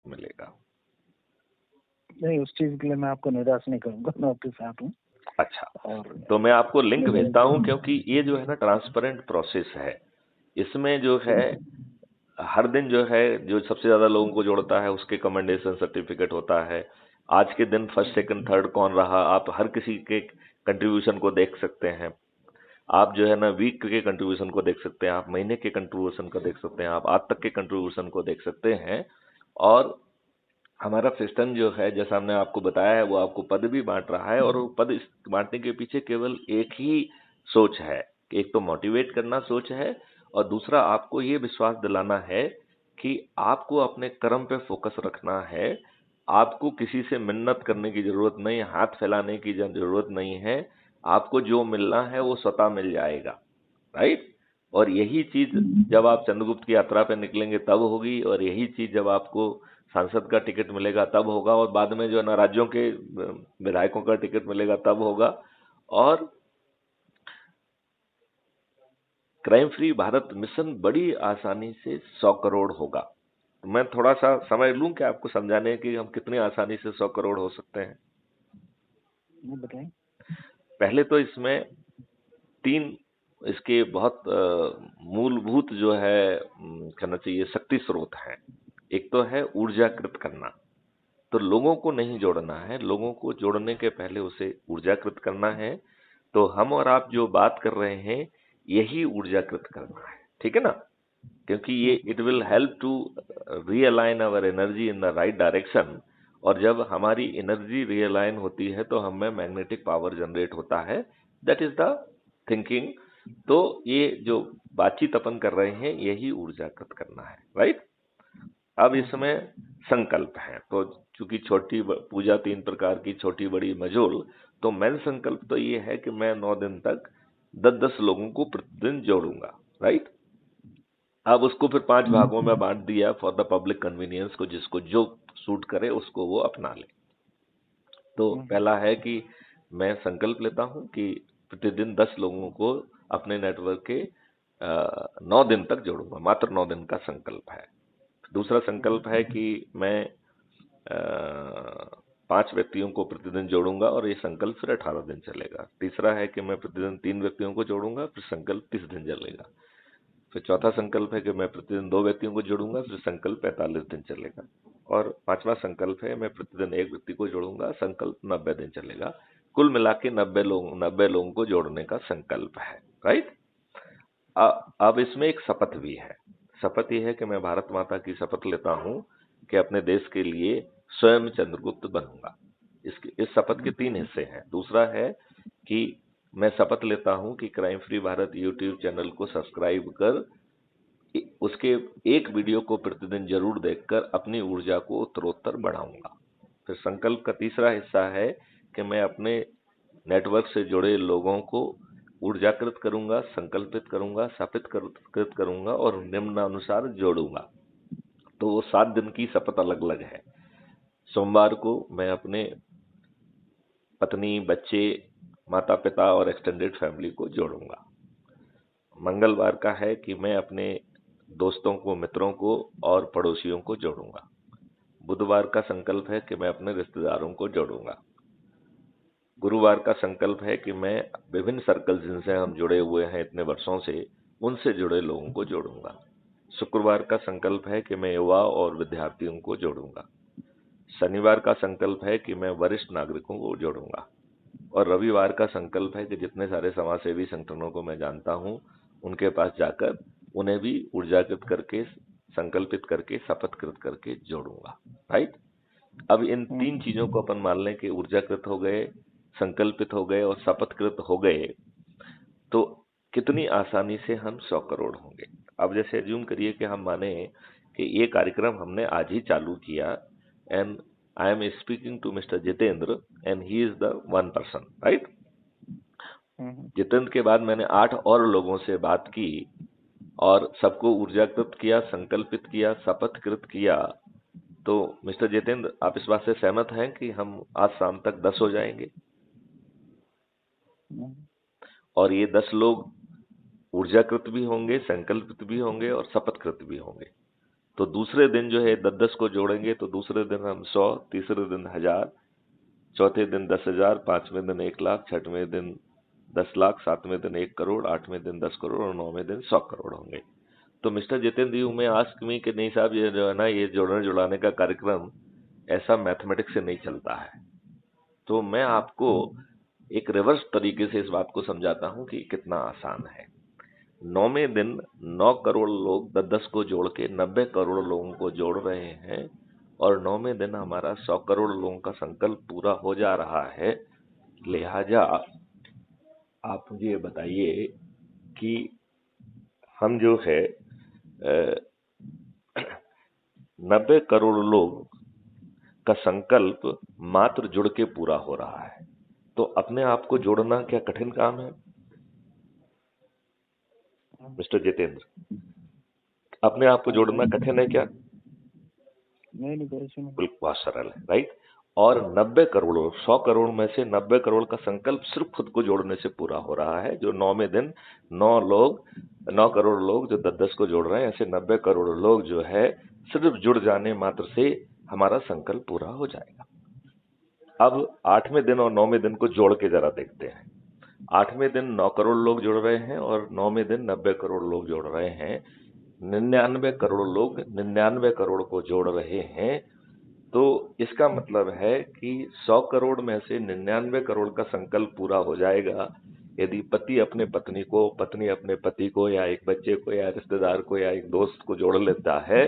मिलेगा। नहीं, उस चीज के लिए मैं आपको निराश नहीं करूंगा, मैं आपके साथ हूँ। अच्छा, और तो मैं आपको लिंक भेजता हूँ, क्योंकि ये जो है ना ट्रांसपेरेंट प्रोसेस है। इसमें जो है हर दिन जो है जो सबसे ज्यादा लोगों को जोड़ता है उसके कमेंडेशन सर्टिफिकेट होता है। आज के दिन फर्स्ट सेकंड थर्ड कौन रहा, आप हर किसी के कंट्रीब्यूशन को देख सकते हैं। आप जो है ना वीक के कंट्रीब्यूशन को देख सकते हैं, आप महीने के कंट्रीब्यूशन को देख सकते हैं, आप आज तक के कंट्रीब्यूशन को देख सकते हैं। और हमारा सिस्टम जो है, जैसा हमने आपको बताया है, वो आपको पद भी बांट रहा है। और वो पद बांटने के पीछे केवल एक ही सोच है, एक तो मोटिवेट करना सोच है, और दूसरा आपको ये विश्वास दिलाना है कि आपको अपने कर्म पे फोकस रखना है। आपको किसी से मिन्नत करने की जरूरत नहीं, हाथ फैलाने की जरूरत नहीं है। आपको जो मिलना है वो स्वतः मिल जाएगा, राइट। और यही चीज जब आप चंद्रगुप्त की यात्रा पे निकलेंगे तब होगी, और यही चीज जब आपको सांसद का टिकट मिलेगा तब होगा, और बाद में जो है ना राज्यों के विधायकों का टिकट मिलेगा तब होगा। और क्राइम फ्री भारत मिशन बड़ी आसानी से 100 करोड़ होगा। तो मैं थोड़ा सा समय लूं क्या आपको समझाने कि हम कितनी आसानी से 100 करोड़ हो सकते हैं। बताएं। पहले तो इसमें 3 इसके बहुत मूलभूत जो है कहना चाहिए शक्ति स्रोत हैं। एक तो है ऊर्जाकृत करना, तो लोगों को नहीं जोड़ना है, लोगों को जोड़ने के पहले उसे ऊर्जाकृत करना है। तो हम और आप जो बात कर रहे हैं यही ऊर्जाकृत करना है, ठीक है ना। क्योंकि ये it will help to realign our energy in the right direction. और जब हमारी एनर्जी रीअलाइन होती है तो हमें मैग्नेटिक पावर जनरेट होता है, दैट इज द थिंकिंग। तो ये जो बातचीत अपन कर रहे हैं यही ऊर्जाकृत करना है, राइट। अब इसमें संकल्प है, तो चूंकि छोटी पूजा 3 प्रकार की, छोटी बड़ी मझोल, तो मेन संकल्प तो ये है कि मैं 9 दिन तक 10-10 लोगों को प्रतिदिन जोड़ूंगा, राइट। अब उसको फिर 5 भागों में बांट दिया फॉर द पब्लिक कन्वीनियंस को, जिसको जो सूट करे उसको वो अपना ले। तो पहला है कि मैं संकल्प लेता हूं कि प्रतिदिन 10 लोगों को अपने नेटवर्क के 9 दिन तक जोड़ूंगा, मात्र 9 दिन का संकल्प है। दूसरा संकल्प है कि मैं 5 व्यक्तियों को प्रतिदिन जोड़ूंगा, और ये संकल्प फिर 18 दिन चलेगा। तीसरा है कि मैं प्रतिदिन 3 व्यक्तियों को जोड़ूंगा, फिर संकल्प 30 दिन चलेगा। फिर चौथा संकल्प है कि मैं प्रतिदिन 2 व्यक्तियों को जोड़ूंगा, फिर संकल्प 45 दिन चलेगा। और 5वां संकल्प है मैं प्रतिदिन 1 व्यक्ति को जोड़ूंगा, संकल्प 90 दिन चलेगा। कुल मिला के 90 लोगों को जोड़ने का संकल्प है, राइट। अब इसमें एक शपथ भी है। शपथ यह है कि मैं भारत माता की शपथ लेता हूं कि अपने देश के लिए स्वयं चंद्रगुप्त बनूंगा। इस शपथ के 3 हिस्से हैं। दूसरा है कि मैं शपथ लेता हूं कि crime free Bharat YouTube channel को सब्सक्राइब कर उसके एक वीडियो को प्रतिदिन जरूर देखकर अपनी ऊर्जा को उत्तरोत्तर बढ़ाऊंगा। फिर संकल्प का तीसरा हिस्सा है कि मैं अपने नेटवर्क से जुड़े लोगों को ऊर्जाकृत करूंगा, संकल्पित करूंगा, स्थापित कृत करूंगा और निम्नानुसार जोड़ूंगा। तो वो 7 दिन की शपथ अलग अलग है। सोमवार को मैं अपने पत्नी, बच्चे, माता पिता और एक्सटेंडेड फैमिली को जोड़ूंगा। मंगलवार का है कि मैं अपने दोस्तों को, मित्रों को और पड़ोसियों को जोड़ूंगा। बुधवार का संकल्प है कि मैं अपने रिश्तेदारों को जोड़ूंगा। गुरुवार का संकल्प है कि मैं विभिन्न सर्कल जिनसे हम जुड़े हुए हैं इतने वर्षों से, उनसे जुड़े लोगों को जोड़ूंगा। शुक्रवार का संकल्प है कि मैं युवा और विद्यार्थियों को जोड़ूंगा। शनिवार का संकल्प है कि मैं वरिष्ठ नागरिकों को जोड़ूंगा। और रविवार का संकल्प है कि जितने सारे समाजसेवी संगठनों को मैं जानता हूं उनके पास जाकर उन्हें भी ऊर्जाकृत करके, संकल्पित करके, शपथकृत करके जोड़ूंगा, राइट। अब इन 3 चीजों को अपन मान लें कि ऊर्जाकृत हो गए, संकल्पित हो गए और शपथकृत हो गए, तो कितनी आसानी से हम 100 करोड़ होंगे। अब जैसे अज्यूम करिए कि हम माने कि ये कार्यक्रम हमने आज ही चालू किया, and I am speaking to mister Jitendra and he is the 1 person, right. Jitendra के बाद मैंने 8 और लोगों से बात की और सबको ऊर्जाकृत किया, संकल्पित किया, शपथकृत किया। तो मिस्टर जितेंद्र, आप इस बात से सहमत हैं कि हम आज शाम तक 10 हो जाएंगे? और ये 10 लोग ऊर्जाकृत भी होंगे, संकल्पित भी होंगे और शपथकृत भी होंगे। तो दूसरे दिन जो है 10-10 को जोड़ेंगे तो दूसरे दिन हम 100, तीसरे दिन 1000, चौथे दिन 10,000, पांचवें दिन 1,00,000, छठवें दिन 10,00,000, सातवें दिन 1 करोड़, आठवें दिन 10 करोड़ और नौवें दिन 100 करोड़ होंगे। तो मिस्टर जितेंद्र यू में आस्क मी कि नहीं साहब, ये जो है ना, ये जोड़ने जुड़ाने का कार्यक्रम ऐसा मैथमेटिक्स से नहीं चलता है। तो मैं आपको एक रिवर्स तरीके से इस बात को समझाता हूं कि कितना आसान है। 9वें दिन 9 करोड़ लोग 10-10 को जोड़ के 90 करोड़ लोगों को जोड़ रहे हैं और 9वें दिन हमारा 100 करोड़ लोगों का संकल्प पूरा हो जा रहा है। लिहाजा आप मुझे ये बताइए कि हम जो है 90 करोड़ लोग का संकल्प मात्र जुड़ के पूरा हो रहा है। तो अपने आप को जोड़ना क्या कठिन काम है मिस्टर जितेंद्र? अपने आप को जोड़ना कठिन है क्या? नहीं परेशान। बिल्कुल बहुत सरल है, राइट। और 90 करोड़, 100 करोड़ में से 90 करोड़ का संकल्प सिर्फ खुद को जोड़ने से पूरा हो रहा है। जो 9वें दिन 9 करोड़ लोग जो 10-10 को जोड़ रहे हैं, ऐसे 90 करोड़ लोग जो है सिर्फ जुड़ जाने मात्र से हमारा संकल्प पूरा हो जाएगा। अब 8वें दिन और 9वें दिन को जोड़ के जरा देखते हैं। 8वें दिन 9 करोड़ लोग जुड़ रहे हैं और 9वें दिन 90 करोड़ लोग जोड़ रहे हैं। 99 करोड़ लोग 99 करोड़ को जोड़ रहे हैं। तो इसका मतलब है कि 100 करोड़ में से 99 करोड़ का संकल्प पूरा हो जाएगा यदि पति अपने पत्नी को, पत्नी अपने पति को, या एक बच्चे को, या रिश्तेदार को, या एक दोस्त को जोड़ लेता है।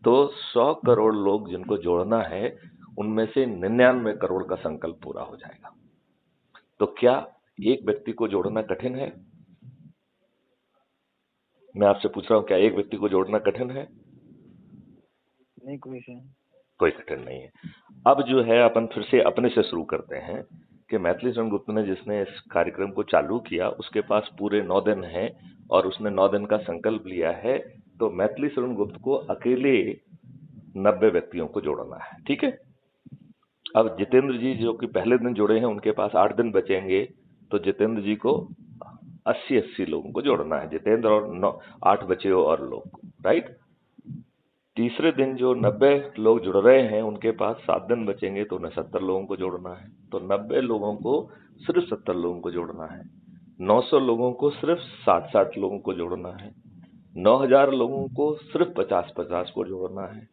तो 100 करोड़ लोग जिनको जोड़ना है उनमें से 99 करोड़ का संकल्प पूरा हो जाएगा। तो क्या एक व्यक्ति को जोड़ना कठिन है? मैं आपसे पूछ रहा हूं, क्या एक व्यक्ति को जोड़ना कठिन है? नहीं कोई कठिन नहीं है। अब जो है अपन फिर से अपने से शुरू करते हैं कि मैथिली शरण गुप्त ने जिसने इस कार्यक्रम को चालू किया उसके पास पूरे 9 दिन हैं और उसने 9 दिन का संकल्प लिया है। तो मैथिली शरण गुप्त को अकेले 90 व्यक्तियों को जोड़ना है, ठीक है। अब जितेंद्र जी जो कि पहले दिन जुड़े हैं उनके पास 8 दिन बचेंगे, तो जितेंद्र जी को 80 लोगों को जोड़ना है, जितेंद्र और 8 बचे और लोग, राइट। तीसरे दिन जो 90 लोग जुड़ रहे हैं उनके पास 7 दिन बचेंगे, तो उन्हें 70 लोगों को जोड़ना है। तो 90 लोगों को सिर्फ 70 लोगों को जोड़ना है। 900 लोगों को सिर्फ 60-60 लोगों को जोड़ना है। 9000 लोगों को सिर्फ 50-50 को जोड़ना है।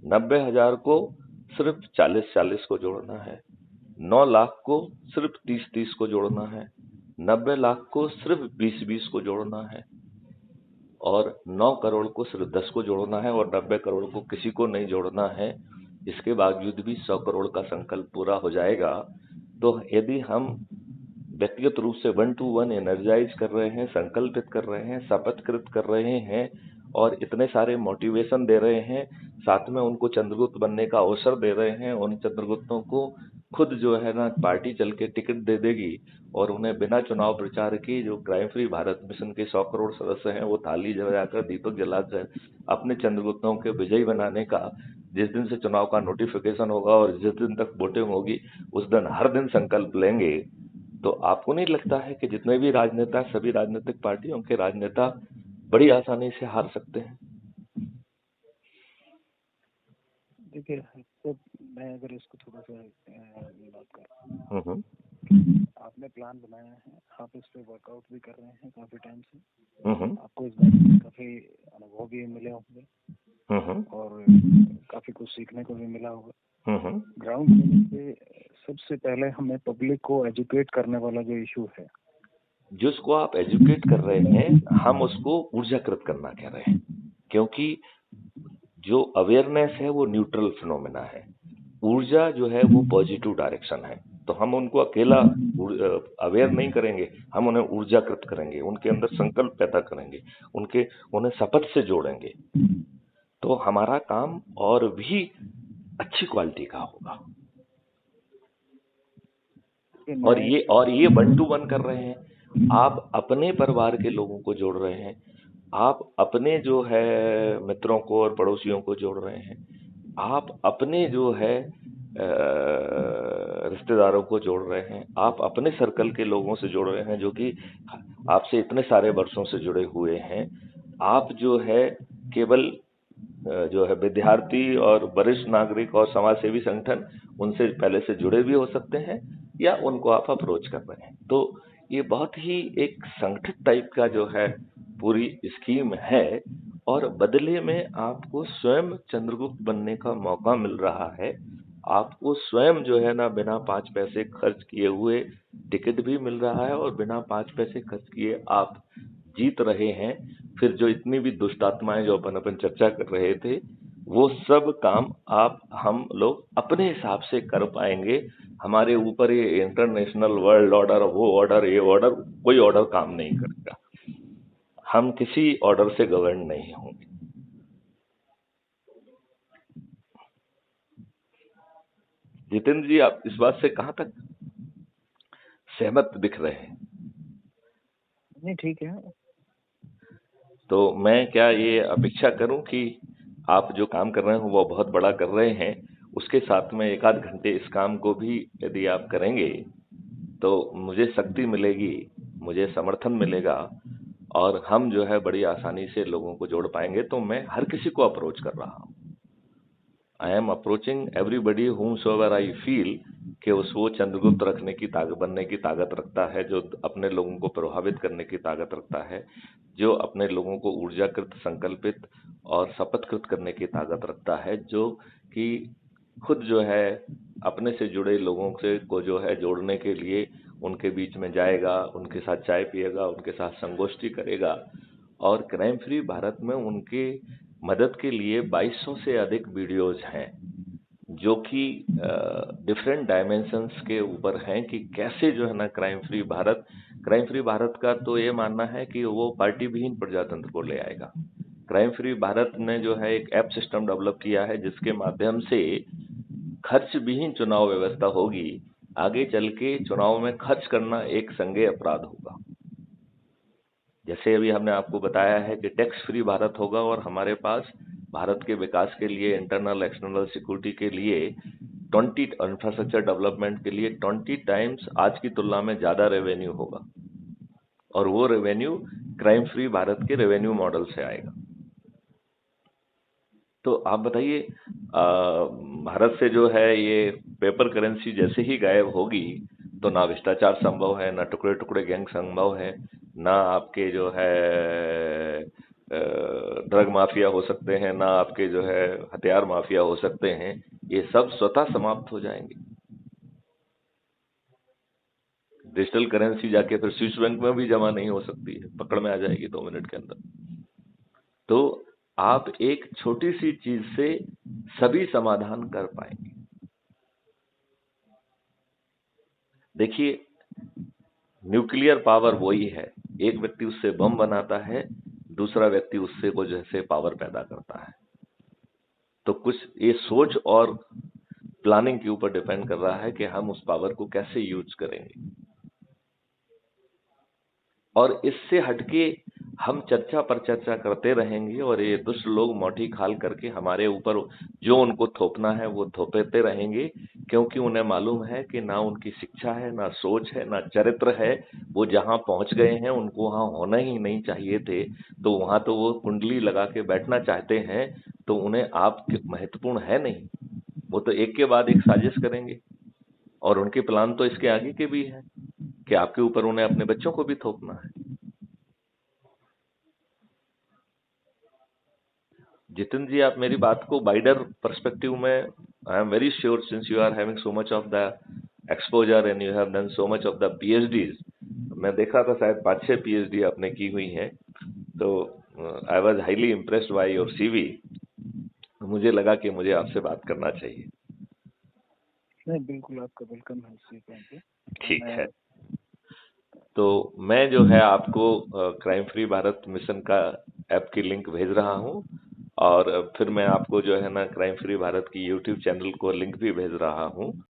90,000 को सिर्फ 40-40 को जोड़ना है। 9 लाख को सिर्फ 30-30 को जोड़ना है। 90 लाख को सिर्फ 20-20 को जोड़ना है और 9 करोड़ को सिर्फ 10 को जोड़ना है और 90 करोड़ को किसी को नहीं जोड़ना है। इसके बावजूद भी 100 करोड़ का संकल्प पूरा हो जाएगा। तो यदि हम व्यक्तिगत रूप से 1 to 1 एनर्जाइज कर रहे हैं, संकल्पित कर रहे हैं, शपथकृत कर रहे हैं और इतने सारे मोटिवेशन दे रहे हैं, साथ में उनको चंद्रगुप्त बनने का अवसर दे रहे हैं, उन चंद्रगुप्तों को खुद जो है ना पार्टी चल के टिकट दे देगी और उन्हें बिना चुनाव प्रचार की जो क्राइम फ्री भारत मिशन के 100 करोड़ सदस्य हैं वो थाली जलाकर, दीपक जलाकर अपने चंद्रगुप्तों के विजयी बनाने का, जिस दिन से चुनाव का नोटिफिकेशन होगा और जिस दिन तक वोटिंग होगी उस दिन हर दिन संकल्प लेंगे। तो आपको नहीं लगता है कि जितने भी राजनेता, सभी राजनीतिक पार्टियों के राजनेता बड़ी आसानी से हार सकते हैं? देखिए, तो मैं अगर इसको थोड़ा सा बात हम्म, आपने प्लान बनाया है, आप इस पे वर्कआउट भी कर रहे हैं काफी टाइम से, आपको इस बात में काफी अनुभव भी मिले होंगे और काफी कुछ सीखने को भी मिला होगा। ग्राउंड लेवल पे सबसे पहले हमें पब्लिक को एजुकेट करने वाला जो इशू है, जिसको आप एजुकेट कर रहे हैं, हम उसको ऊर्जाकृत करना कह रहे हैं, क्योंकि जो अवेयरनेस है वो न्यूट्रल फिनोमेना है, ऊर्जा जो है वो पॉजिटिव डायरेक्शन है। तो हम उनको अकेला अवेयर नहीं करेंगे, हम उन्हें ऊर्जाकृत करेंगे, उनके अंदर संकल्प पैदा करेंगे, उन्हें शपथ से जोड़ेंगे, तो हमारा काम और भी अच्छी क्वालिटी का होगा। और ये 1 to 1 कर रहे हैं, आप अपने परिवार के लोगों को जोड़ रहे हैं, आप अपने जो है मित्रों को और पड़ोसियों को जोड़ रहे हैं, आप अपने जो है रिश्तेदारों को जोड़ रहे हैं, आप अपने सर्कल के लोगों से जोड़ रहे हैं जो कि आपसे इतने सारे वर्षों से जुड़े हुए हैं। आप जो है केवल जो है विद्यार्थी और वरिष्ठ नागरिक और समाज सेवी संगठन उनसे पहले से जुड़े भी हो सकते हैं, या उनको आप अप्रोच कर रहे हैं। तो ये बहुत ही एक संगठित टाइप का जो है पूरी स्कीम है, और बदले में आपको स्वयं चंद्रगुप्त बनने का मौका मिल रहा है। आपको स्वयं जो है ना बिना 5 पैसे खर्च किए हुए टिकट भी मिल रहा है, और बिना 5 पैसे खर्च किए आप जीत रहे हैं। फिर जो इतनी भी दुष्ट आत्माएं जो अपन चर्चा कर रहे थे, वो सब काम हम लोग अपने हिसाब से कर पाएंगे। हमारे ऊपर ये इंटरनेशनल वर्ल्ड ऑर्डर, वो ऑर्डर, ये ऑर्डर, कोई ऑर्डर काम नहीं करेगा। हम किसी ऑर्डर से गवर्न नहीं होंगे। जितेंद्र जी, आप इस बात से कहां तक सहमत दिख रहे हैं? नहीं, ठीक है। तो मैं क्या ये अपेक्षा करूं कि आप जो काम कर रहे हैं वो बहुत बड़ा कर रहे हैं, उसके साथ में 1 आध घंटे इस काम को भी यदि आप करेंगे तो मुझे शक्ति मिलेगी, मुझे समर्थन मिलेगा, और हम जो है बड़ी आसानी से लोगों को जोड़ पाएंगे। तो मैं हर किसी को अप्रोच कर रहा हूं। I am approaching everybody whomsoever I feel कि वो चंद्रगुप्त रखने की ताकत, बनने की ताकत रखता है, जो अपने लोगों को प्रभावित करने की ताकत रखता है, जो अपने लोगों को ऊर्जाकृत, संकल्पित और शपथकृत करने की ताकत रखता है, जो कि खुद जो है अपने से जुड़े लोगों से को जो है जोड़ने के लिए उनके बीच में जाएगा, उनके साथ चाय पिएगा, उनके साथ संगोष्ठी करेगा। और क्राइम फ्री भारत में उनके मदद के लिए 2200 से अधिक वीडियोज हैं, जो कि डिफरेंट डायमेंशंस के ऊपर हैं कि कैसे जो है ना क्राइम फ्री भारत का तो ये मानना है कि वो पार्टी विहीन प्रजातंत्र को ले आएगा। क्राइम फ्री भारत ने जो है एक ऐप सिस्टम डेवलप किया है, जिसके माध्यम से खर्च विहीन चुनाव व्यवस्था होगी। आगे चल के चुनाव में खर्च करना एक संज्ञेय अपराध होगा। जैसे अभी हमने आपको बताया है कि टैक्स फ्री भारत होगा, और हमारे पास भारत के विकास के लिए, इंटरनल एक्सटर्नल सिक्योरिटी के लिए, 20 इंफ्रास्ट्रक्चर डेवलपमेंट के लिए 20 टाइम्स आज की तुलना में ज्यादा रेवेन्यू होगा, और वो रेवेन्यू क्राइम फ्री भारत के रेवेन्यू मॉडल से आएगा। तो आप बताइए, भारत से जो है ये पेपर करेंसी जैसे ही गायब होगी, तो ना भ्रष्टाचार संभव है, ना टुकड़े टुकड़े गैंग संभव है, ना आपके जो है ड्रग माफिया हो सकते हैं, ना आपके जो है हथियार माफिया हो सकते हैं। ये सब स्वतः समाप्त हो जाएंगे। डिजिटल करेंसी जाके फिर स्विस बैंक में भी जमा नहीं हो सकती है, पकड़ में आ जाएगी 2 मिनट के अंदर। तो आप एक छोटी सी चीज से सभी समाधान कर पाएंगे। देखिए, न्यूक्लियर पावर वही है, एक व्यक्ति उससे बम बनाता है, दूसरा व्यक्ति उससे को जैसे पावर पैदा करता है। तो कुछ ये सोच और प्लानिंग के ऊपर डिपेंड कर रहा है कि हम उस पावर को कैसे यूज करेंगे। और इससे हटके हम चर्चा पर चर्चा करते रहेंगे, और ये दुष्ट लोग मोटी खाल करके हमारे ऊपर जो उनको थोपना है वो थोपते रहेंगे, क्योंकि उन्हें मालूम है कि ना उनकी शिक्षा है, ना सोच है, ना चरित्र है। वो जहां पहुंच गए हैं, उनको वहां होना ही नहीं चाहिए थे, तो वहां तो वो कुंडली लगा के बैठना चाहते हैं। तो उन्हें आप महत्वपूर्ण है नहीं, वो तो एक के बाद एक साजिश करेंगे, और उनके प्लान तो इसके आगे के भी हैं कि आपके ऊपर उन्हें अपने बच्चों को भी थोपना है। जितिन जी, आप मेरी बात को वाइडर पर्सपेक्टिव में, I am very sure since you are having so much of the exposure and you have done so much of the PhDs, मैं देखा था शायद 5-6 पीएचडी आपने की हुई हैं, तो I was highly impressed by your CV. मुझे लगा कि मुझे आपसे बात करना चाहिए। नहीं, बिल्कुल आपका वेलकम है इसी पे। ठीक है, तो मैं जो है आपको क्राइम फ्री भारत मिशन का ऐप की लिंक भेज रहा हूं, और फिर मैं आपको जो है ना क्राइम फ्री भारत की यूट्यूब चैनल को लिंक भी भेज रहा हूं।